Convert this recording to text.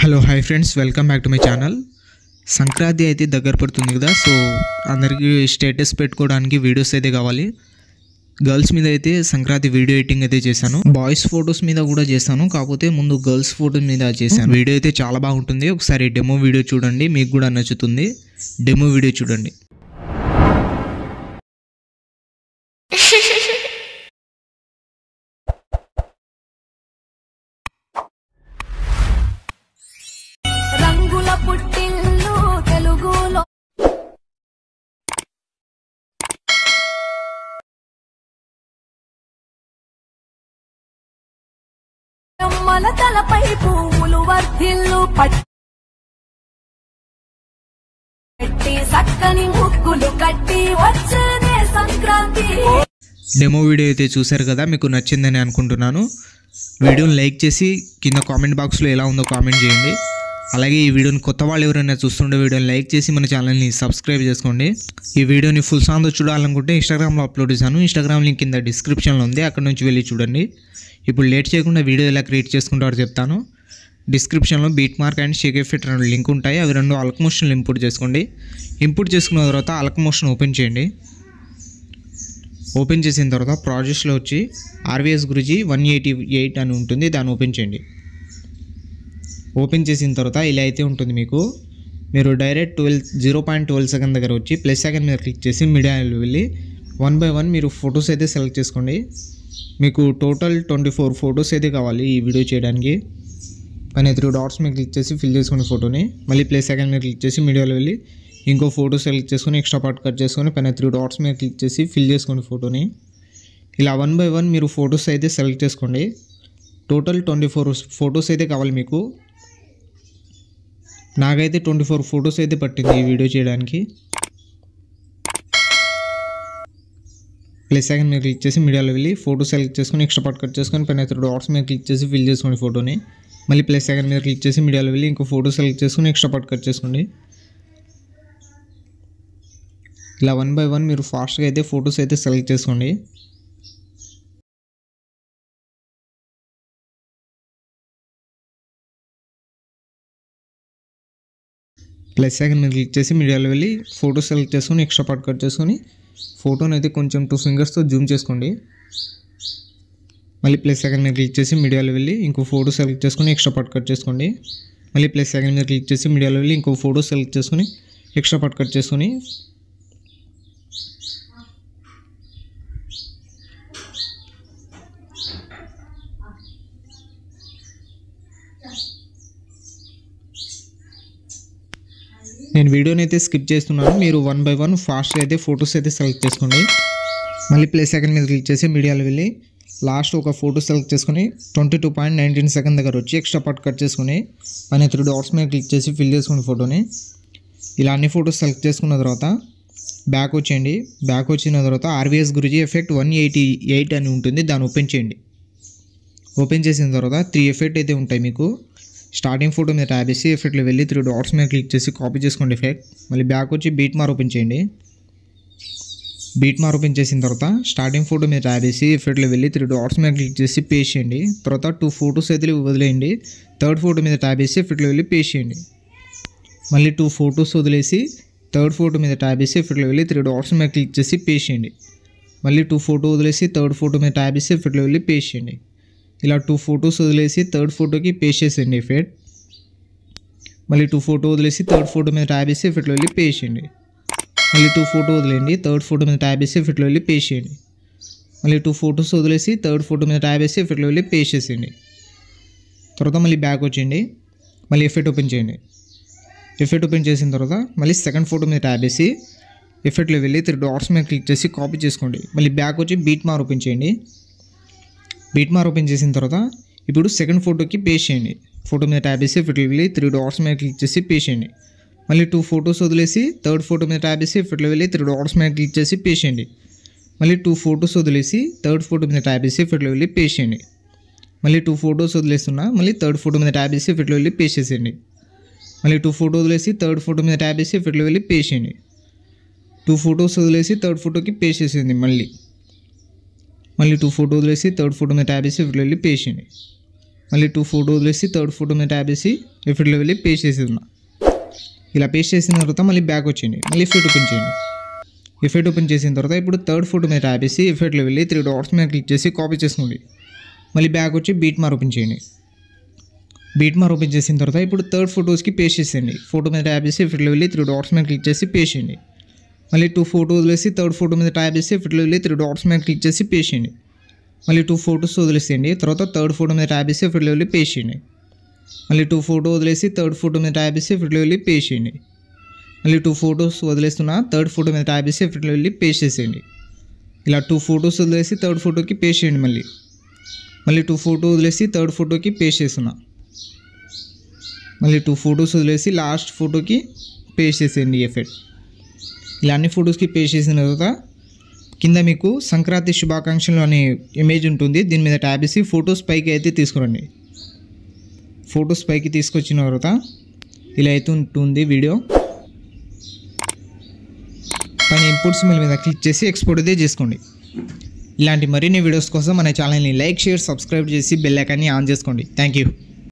Hello hi friends, welcome back to my channel. Sankranti అయితే దగ్గర పడుతుంది కదా, సో అందరికీ స్టేటస్ పెట్టుకోవడానికి వీడియోస్ అయితే కావాలి. గర్ల్స్ మీద అయితే సంక్రాంతి వీడియో ఎడిటింగ్ అయితే చేశాను, బాయ్స్ ఫొటోస్ మీద కూడా చేశాను. కాకపోతే ముందు గర్ల్స్ ఫొటోస్ మీద చేశాను. వీడియో అయితే చాలా బాగుంటుంది. ఒకసారి డెమో వీడియో చూడండి, మీకు కూడా నచ్చుతుంది. డెమో వీడియో చూడండి. పుట్టిల్లు తెలుగులో అమ్మల తలపై పువ్వులు వర్ధిల్లు పట్టి సక్కని ముక్కులు కట్టి వచ్చేదే సంక్రాంతి. డెమో వీడియో అయితే చూశారు కదా, మీకు నచ్చిందని అనుకుంటున్నాను. వీడియోని లైక్ చేసి కింద కామెంట్ బాక్స్లో ఎలా ఉందో కామెంట్ చేయండి. అలాగే ఈ వీడియోని కొత్త వాళ్ళు ఎవరైనా చూస్తుంటే వీడియోని లైక్ చేసి మన ఛానల్ని సబ్స్క్రైబ్ చేసుకోండి. ఈ వీడియోని ఫుల్ సాంగ్తో చూడాలనుకుంటే ఇన్స్టాగ్రామ్లో అప్లోడ్ చేశాను. ఇన్స్టాగ్రామ్ లింక్ కింద డిస్క్రిప్షన్లో ఉంది, అక్కడ నుంచి వెళ్ళి చూడండి. ఇప్పుడు లేట్ చేయకుండా వీడియో ఎలా క్రియేట్ చేసుకుంటారో చెప్తాను. డిస్క్రిప్షన్లో beat mark and Sheikh effect రెండు లింక్ ఉంటాయి. అవి రెండు అల్క్ మోషన్లు ఇంపోర్ట్ చేసుకోండి. ఇంపోర్ట్ చేసుకున్న తర్వాత అల్క్ మోషన్ ఓపెన్ చేయండి. ఓపెన్ చేసిన తర్వాత ప్రాజెక్ట్స్లో వచ్చి ఆర్వీఎస్ గురించి 188 అని ఉంటుంది, దాన్ని ఓపెన్ చేయండి. ఓపెన్ చేసిన తర్వాత ఇలా అయితే ఉంటుంది. మీరు డైరెక్ట్ 0.12 సెకండ్ దగ్గర వచ్చి ప్లస్ సెకండ్ మీద క్లిక్ చేసి మీడియాలో వెళ్ళి 1 by 1 మీరు ఫొటోస్ అయితే సెలెక్ట్ చేసుకోండి. మీకు టోటల్ 24 ఫొటోస్ అయితే కావాలి ఈ వీడియో చేయడానికి. పైన 3 డాట్స్ మీద క్లిక్ చేసి ఫిల్ చేసుకోండి ఫోటోని. మళ్ళీ ప్లస్ సెకండ్ మీద క్లిక్ చేసి మీడియాలో వెళ్ళి ఇంకో ఫోటో సెలెక్ట్ చేసుకొని ఎక్స్ట్రా పార్ట్ కట్ చేసుకొని పైన 3 డాట్స్ మీద క్లిక్ చేసి ఫిల్ చేసుకోండి ఫోటోని. ఇలా 1 by 1 మీరు ఫొటోస్ అయితే సెలెక్ట్ చేసుకోండి. టోటల్ 24 ఫొటోస్ అయితే కావాలి మీకు. నాకైతే 24 ఫొటోస్ అయితే పట్టింది ఈ వీడియో చేయడానికి. ప్లస్ సెకండ్ మీద క్లిక్ చేసి మీడియాలో వెళ్ళి ఫోటో సెలెక్ట్ చేసుకొని ఎక్స్ట్రా పార్ట్ కట్ చేసుకొని పైన 3 డాట్స్ మీద క్లిక్ చేసి ఫిల్ చేసుకోండి ఫోటోని. మళ్ళీ ప్లస్ సెకండ్ మీద క్లిక్ చేసి మీడియాలో వెళ్ళి ఇంకో ఫోటో సెలెక్ట్ చేసుకొని ఎక్స్ట్రా పార్ట్ కట్ చేసుకోండి. ఇలా 1 by 1 మీరు ఫాస్ట్గా అయితే ఫొటోస్ అయితే సెలెక్ట్ చేసుకోండి. ప్లస్ సెకండ్ మీద క్లిక్ చేసి మీడియాలో వెళ్ళి ఫోటో సెలెక్ట్ చేసుకొని ఎక్స్ట్రా పార్ట్ కట్ చేసుకొని ఫోటోని అయితే కొంచెం 2 ఫింగర్స్తో జూమ్ చేసుకోండి. మళ్ళీ ప్లస్ సెకండ్ మీద క్లిక్ చేసి మీడియాలో వెళ్ళి ఇంకో ఫోటో సెలెక్ట్ చేసుకొని ఎక్స్ట్రా పార్ట్ కట్ చేసుకోండి. మళ్ళీ ప్లస్ సెకండ్ మీద క్లిక్ చేసి మీడియాలో వెళ్ళి ఇంకో ఫోటో సెలెక్ట్ చేసుకొని ఎక్స్ట్రా పార్ట్ కట్ చేసుకొని నేను వీడియోని అయితే స్కిప్ చేస్తున్నాను. మీరు 1 by 1 ఫాస్ట్గా అయితే ఫొటోస్ అయితే సెలెక్ట్ చేసుకోండి. మళ్ళీ ప్లస్ సెకండ్ మీద క్లిక్ చేసి మీడియాలో వెళ్ళి లాస్ట్ ఒక ఫోటో సెలెక్ట్ చేసుకొని 22.19 సెకండ్ దగ్గర వచ్చి ఎక్స్ట్రా పార్ట్ కట్ చేసుకొని పైన 3 డాట్స్ మీద క్లిక్ చేసి ఫిల్ చేసుకోండి ఫోటోని. ఇలా అన్ని ఫొటోస్ సెలెక్ట్ చేసుకున్న తర్వాత బ్యాక్ వచ్చేయండి. బ్యాక్ వచ్చిన తర్వాత ఆర్వీఎస్ గురించి ఎఫెక్ట్ 188 అని ఉంటుంది, దాన్ని ఓపెన్ చేయండి. ఓపెన్ చేసిన తర్వాత 3 ఎఫెక్ట్ అయితే ఉంటాయి మీకు. స్టార్టింగ్ ఫోటో మీద ట్యాబ్ చేసి ఎఫెక్ట్లో వెళ్ళి 3 డాట్స్ మీద క్లిక్ చేసి కాపీ చేసుకోండి ఎఫెక్ట్. మళ్ళీ బ్యాక్ వచ్చి బీట్ మార్ ఓపెన్ చేయండి. బీట్ మార్ ఓపెన్ చేసిన తర్వాత స్టార్టింగ్ ఫోటో మీద ట్యాబ్ చేసి ఎఫెక్ట్లో వెళ్ళి 3 డాట్స్ మీద క్లిక్ చేసి పేస్ట్ చేయండి. తర్వాత 2 ఫొటోస్ అయితే వదిలేయండి. థర్డ్ ఫోటో మీద ట్యాబ్ చేసి ఎఫెక్ట్లో వెళ్ళి పేస్ట్ చేయండి. మళ్ళీ 2 ఫొటోస్ వదిలేసి థర్డ్ ఫోటో మీద ట్యాబ్ చేసి ఎఫెక్ట్లో వెళ్ళి 3 డాట్స్ మీద క్లిక్ చేసి పేస్ట్ చేయండి. మళ్ళీ 2 ఫోటో వదిలేసి థర్డ్ ఫోటో మీద ట్యాబ్ చేసి ఎఫెక్ట్లో వెళ్ళి పేస్ట్ చేయండి. ఇలా 2 ఫొటోస్ వదిలేసి థర్డ్ ఫోటోకి పేస్ట్ చేసేయండి ఎఫెక్ట్. మళ్ళీ 2 ఫోటో వదిలేసి థర్డ్ ఫోటో మీద ట్యాబ్ చేసి ఎఫెక్ట్లో వెళ్ళి పేస్ట్ చేయండి. మళ్ళీ 2 ఫోటో వదిలేయండి, థర్డ్ ఫోటో మీద ట్యాబ్ చేసి ఎఫెక్ట్లో వెళ్ళి పేస్ట్ చేయండి. మళ్ళీ 2 ఫొటోస్ వదిలేసి థర్డ్ ఫోటో మీద ట్యాబ్ చేసి ఎఫెక్ట్లో వెళ్ళి పేస్ట్ చేసేయండి. తర్వాత మళ్ళీ బ్యాక్ వచ్చేయండి. మళ్ళీ ఎఫెక్ట్ ఓపెన్ చేయండి. ఎఫెక్ట్ ఓపెన్ చేసిన తర్వాత మళ్ళీ సెకండ్ ఫోటో మీద ట్యాబ్ చేసి ఎఫెక్ట్లో వెళ్ళి 3 డాట్స్ మీద క్లిక్ చేసి కాపీ చేసుకోండి. మళ్ళీ బ్యాక్ వచ్చి బీట్ మార్ ఓపెన్ చేయండి. బీట్ మార్ ఓపెన్ చేసిన తర్వాత ఇప్పుడు సెకండ్ ఫోటోకి పేస్ట్ చేయండి. ఫోటో మీద ట్యాబ్ చేసి ఎఫెక్ట్లో వెళ్ళి 3 డాట్స్ మీద క్లిక్ చేసి పేస్ట్ చేయండి. మళ్ళీ 2 ఫొటోస్ వదిలేసి థర్డ్ ఫోటో మీద ట్యాబ్ చేసి ఎఫెక్ట్లో వెళ్ళి 3 డాట్స్ మీద క్లిక్ చేసి పేస్ట్ చేయండి. మళ్ళీ 2 ఫొటోస్ వదిలేసి థర్డ్ ఫోటో మీద ట్యాబ్ చేసి ఎఫెక్ట్లో వెళ్ళి పేస్ట్ చేయండి. మళ్ళీ 2 ఫొటోస్ వదిలేస్తున్నా మళ్ళీ థర్డ్ ఫోటో మీద ట్యాబ్ చేసి ఎఫెక్ట్లో వెళ్ళి పేస్ట్ చేసేయండి. మళ్ళీ 2 ఫోటో వదిలేసి థర్డ్ ఫోటో మీద ట్యాబ్ చేసి ఎఫెక్ట్లో వెళ్ళి పేస్ట్ చేయండి. 2 ఫొటోస్ వదిలేసి థర్డ్ ఫోటోకి పేస్ట్ చేసేయండి. మళ్ళీ 2 ఫోటో వదిలేసి థర్డ్ ఫోటో మీద ట్యాబ్ చేసి ఎఫెక్ట్లో వెళ్ళి పేస్ట్ చేయండి. మళ్ళీ 2 ఫోటో వదిలేసి థర్డ్ ఫోటో మీద ట్యాప్ చేసి ఎఫెక్ట్లో వెళ్ళి పేస్ట్ చేసేస్తున్నా. ఇలా పేస్ట్ చేసిన తర్వాత మళ్ళీ బ్యాక్ వచ్చేయండి. మళ్ళీ ఎఫెక్ట్ ఓపెన్ చేయండి. ఎఫెక్ట్ ఓపెన్ చేసిన తర్వాత ఇప్పుడు థర్డ్ ఫోటో మీద ట్యాప్ చేసి ఎఫెక్ట్లో వెళ్ళి 3 డాట్స్ మీద క్లిక్ చేసి కాపీ చేసుకోండి. మళ్ళీ బ్యాక్ వచ్చి బీట్ మార్ ఓపెన్ చేయండి. బీట్ మార్ ఓపెన్ చేసిన తర్వాత ఇప్పుడు థర్డ్ ఫోటోస్కి పేస్ట్ చేసేయండి. ఫోటో మీద ట్యాప్ చేసి ఎఫెక్ట్లో వెళ్ళి 3 డాట్స్ మీద క్లిక్ చేసి పేస్ట్ చేయండి. మళ్ళీ 2 ఫోటో వదిలేసి థర్డ్ ఫోటో మీద ట్యాప్ చేసి ఎఫెక్ట్లో వెళ్ళి 3 డాట్స్ మీద క్లిక్ చేసి పేస్ట్ చేయండి. మళ్ళీ 2 ఫోటోస్ వదిలేసేయండి. తర్వాత థర్డ్ ఫోటో మీద ట్యాప్ చేసి ఎఫెక్ట్లో వెళ్ళి పేస్ట్ చేయండి. మళ్ళీ 2 ఫోటో వదిలేసి థర్డ్ ఫోటో మీద ట్యాప్ చేసి ఎఫెక్ట్లో వెళ్ళి పేస్ట్ చేయండి. మళ్ళీ 2 ఫోటోస్ వదిలేస్తున్నా థర్డ్ ఫోటో మీద ట్యాప్ చేసి ఎఫెక్ట్లో వెళ్ళి పేస్ట్ చేసేయండి. ఇలా 2 ఫోటోస్ వదిలేసి థర్డ్ ఫోటోకి పేస్ట్ చేయండి. మళ్ళీ 2 ఫోటో వదిలేసి థర్డ్ ఫోటోకి పేస్ట్ చేస్తున్నా. మళ్ళీ 2 ఫోటోస్ వదిలేసి లాస్ట్ ఫోటోకి పేస్ట్ చేసేయండి ఎఫెక్ట్. ఇలా అన్ని ఫొటోస్కి పేస్ట్ చేసిన తర్వాత కింద మీకు సంక్రాంతి శుభాకాంక్షలు అనే ఇమేజ్ ఉంటుంది. దీని మీద ట్యాప్ చేసి ఫొటోస్ పైకి అయితే తీసుకురండి. ఫొటోస్ పైకి తీసుకొచ్చిన తర్వాత ఇలా అయితే ఉంటుంది వీడియో. పైన ఇంపోర్ట్స్ మీద క్లిక్ చేసి ఎక్స్పోర్ట్ అయితే చేసుకోండి. ఇలాంటి మరిన్ని వీడియోస్ కోసం మన ఛానల్ని లైక్, షేర్, సబ్స్క్రైబ్ చేసి బెల్ ఐకాన్ని ఆన్ చేసుకోండి. Thank you.